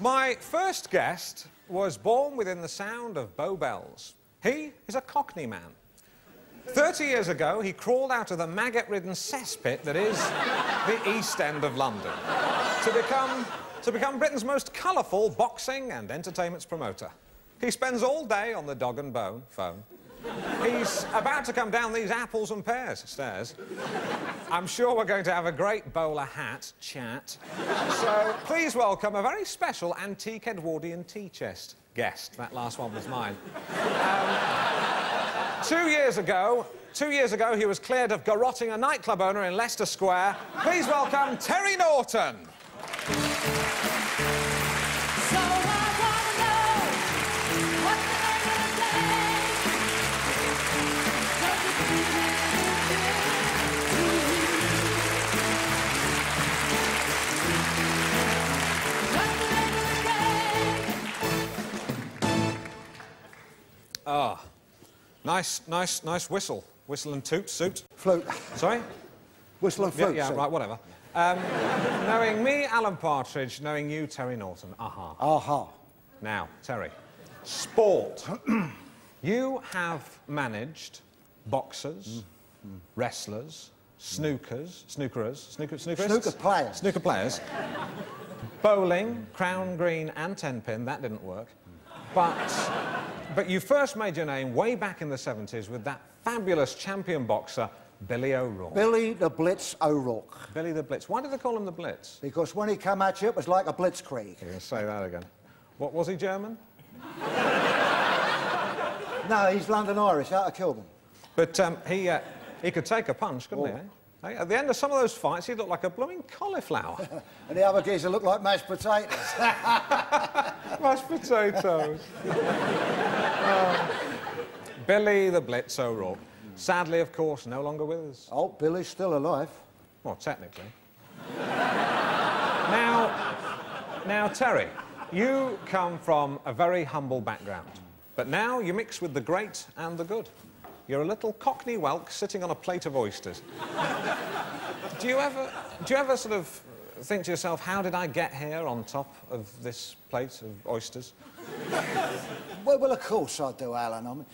My first guest was born within the sound of Bow Bells. He is a Cockney man. 30 years ago, he crawled out of the maggot-ridden cesspit that is the East End of London to become Britain's most colourful boxing and entertainments promoter. He spends all day on the dog and bone phone. He's about to come down these apples and pears stairs. I'm sure we're going to have a great bowler hat chat. So please welcome a very special antique Edwardian tea chest guest. That last one was mine. 2 years ago, he was cleared of garrotting a nightclub owner in Leicester Square. Please welcome Terry Norton. Ah, nice whistle. Whistle and toot, suit. Flute. Sorry? Whistle and flute. Yeah, right, whatever. Knowing me, Alan Partridge, knowing you, Terry Norton. Aha. Aha. Now, Terry, sport. You have managed boxers, wrestlers, snooker players, bowling, crown, green and 10-pin. That didn't work. But you first made your name way back in the 70s with that fabulous champion boxer, Billy O'Rourke. Billy the Blitz O'Rourke. Billy the Blitz. Why did they call him the Blitz? Because when he came at you, it was like a blitzkrieg. You're going to say that again. What, was he German? No, he's London Irish, out of Kilburn. But he could take a punch, couldn't he, eh? Hey, at the end of some of those fights, he looked like a blooming cauliflower. And the other geezer looked like mashed potatoes. Mashed potatoes. Billy the Blitz O'Rourke. Sadly, of course, no longer with us. Oh, Billy's still alive. Well, technically. Now, Terry, you come from a very humble background, but now you mix with the great and the good. You're a little Cockney whelk sitting on a plate of oysters. Do you ever sort of think to yourself, how did I get here on top of this plate of oysters? Well, of course I do, Alan. I mean,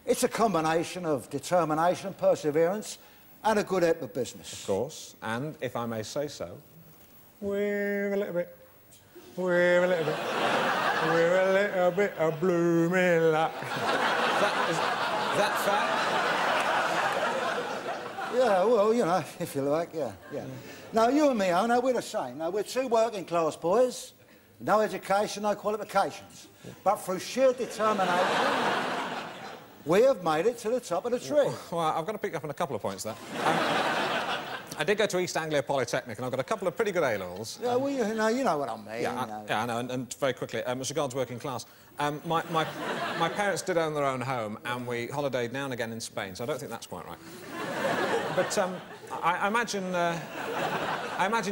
it's a combination of determination, perseverance, and a good head of business. Of course, and if I may say so, we're a little bit of blooming luck. Is that fair? Yeah, well, you know, if you like, yeah. Now, you and me, I know we're the same. Now, we're two working-class boys, no education, no qualifications. But through sheer determination, we have made it to the top of the tree. Well, I've got to pick up on a couple of points there. I did go to East Anglia Polytechnic, and I've got a couple of pretty good A-levels. Yeah, well, you know what I mean. Yeah, I know, and very quickly, as regards working class, my parents did own their own home, and we holidayed now and again in Spain, so I don't think that's quite right. But I imagine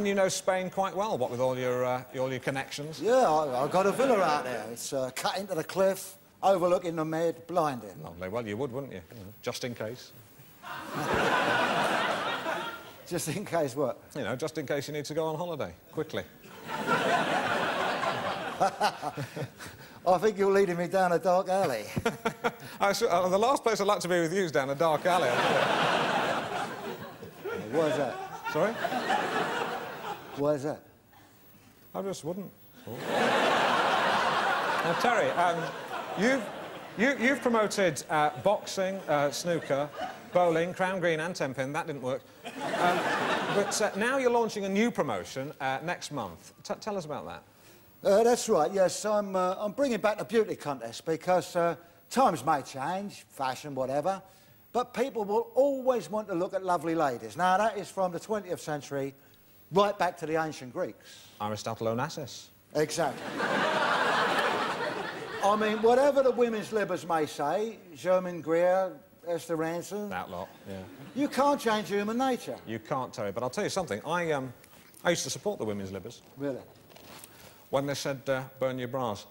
you know Spain quite well, what with all your connections. Yeah, I've got a villa out there. It's cut into the cliff, overlooking the Med, blinding. Lovely. Well, you would, wouldn't you? Just in case. Just in case what? You know, just in case you need to go on holiday, quickly. I think you're leading me down a dark alley. The last place I'd like to be with you is down a dark alley. Where's that? Sorry? Where's that? I just wouldn't. Now, Terry, you've promoted boxing, snooker, bowling, crown green and 10-pin. That didn't work. But now you're launching a new promotion next month. Tell us about that. That's right, yes. I'm bringing back the beauty contest because times may change, fashion, whatever, but people will always want to look at lovely ladies. Now, that is from the 20th century right back to the ancient Greeks. Aristotle Onassis. Exactly. I mean, whatever the women's libbers may say, Germaine Greer, Esther Ransom... That lot, yeah. You can't change human nature. You can't, Terry, but I'll tell you something. I used to support the women's libbers. Really? When they said, burn your bras.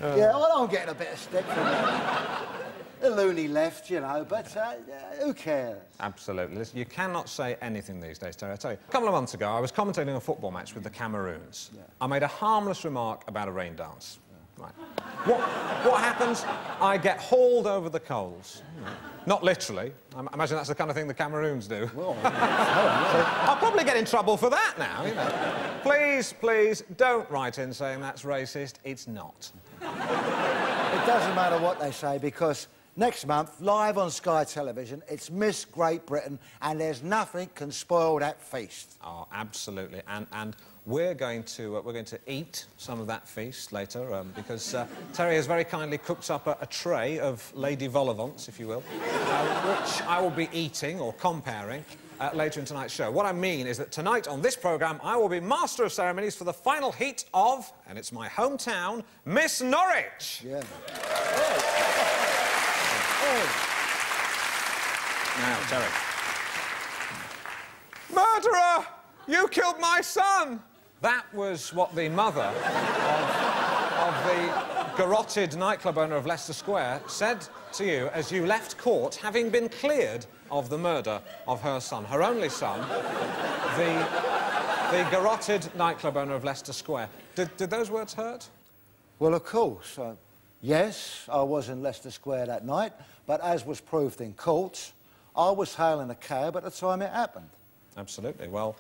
Yeah, well, I'm getting a bit of stick from that. The loony left, you know, but who cares? Absolutely. Listen, you cannot say anything these days, Terry. I tell you, a couple of months ago, I was commentating a football match with the Cameroons. Yeah. I made a harmless remark about a rain dance. Yeah. Right. What happens? I get hauled over the coals. Not literally. I imagine that's the kind of thing the Cameroons do. Well, I'll probably get in trouble for that now, you know. Please, don't write in saying that's racist. It's not. It doesn't matter what they say, because next month, live on Sky Television, it's Miss Great Britain, and there's nothing can spoil that feast. Oh, absolutely. And we're going to eat some of that feast later, because Terry has very kindly cooked up a tray of Lady Vol-au-vents, if you will, which I will be eating or comparing later in tonight's show. What I mean is that tonight on this programme, I will be master of ceremonies for the final heat of, and it's my hometown, Miss Norwich. Yeah. Now, Terry. Murderer! You killed my son! That was what the mother of the garrotted nightclub owner of Leicester Square said to you as you left court, having been cleared of the murder of her son, her only son, the garrotted nightclub owner of Leicester Square. Did those words hurt? Well, of course. Yes, I was in Leicester Square that night, but as was proved in court, I was hailing a cab at the time it happened. Absolutely. Well,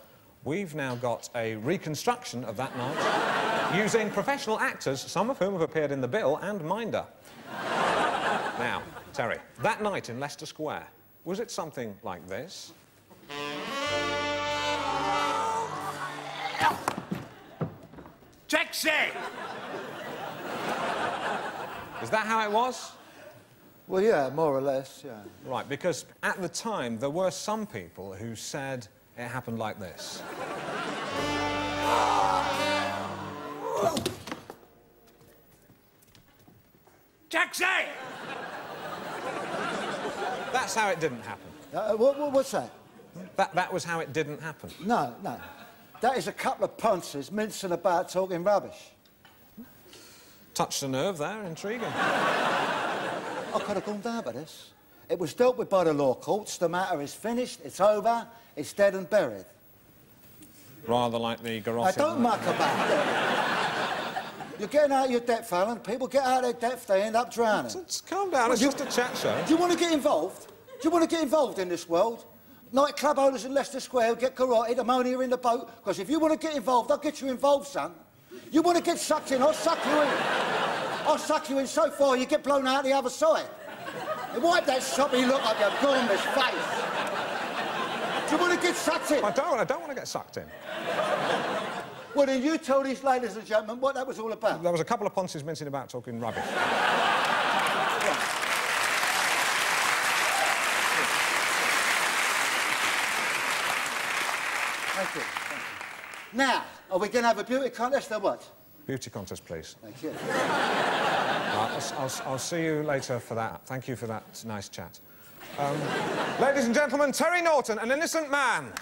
we've now got a reconstruction of that night using professional actors, some of whom have appeared in The Bill and Minder. Now, Terry, that night in Leicester Square, was it something like this? Taxi! Is that how it was? Well, yeah, more or less, yeah. Right, because at the time, there were some people who said it happened like this. Taxi! That's how it didn't happen. What's that? That was how it didn't happen. No. That is a couple of ponces mincing about talking rubbish. Touched a nerve there, intriguing. I could have gone down by this. It was dealt with by the law courts. The matter is finished, it's over, it's dead and buried. Rather like the garrotted... Now, don't muck about it. You're getting out of your depth, Alan. People get out of their depth, they end up drowning. Just calm down, it's just a chat show. Do you want to get involved? Do you want to get involved in this world? Nightclub owners in Leicester Square who get garroted, I'm only here in the boat, because if you want to get involved, I'll get you involved, son. You want to get sucked in, I'll suck you in. I'll suck you in so far you get blown out the other side. And wipe that soppy look of your gormless face. Do you want to get sucked in? I don't want to get sucked in. Well, then you tell these ladies and gentlemen what that was all about. There was a couple of ponces mincing about talking rubbish. Thank you. Now, are we going to have a beauty contest or what? Beauty contest, please. Thank you. I'll see you later for that. Thank you for that nice chat. Ladies and gentlemen, Terry Norton, an innocent man.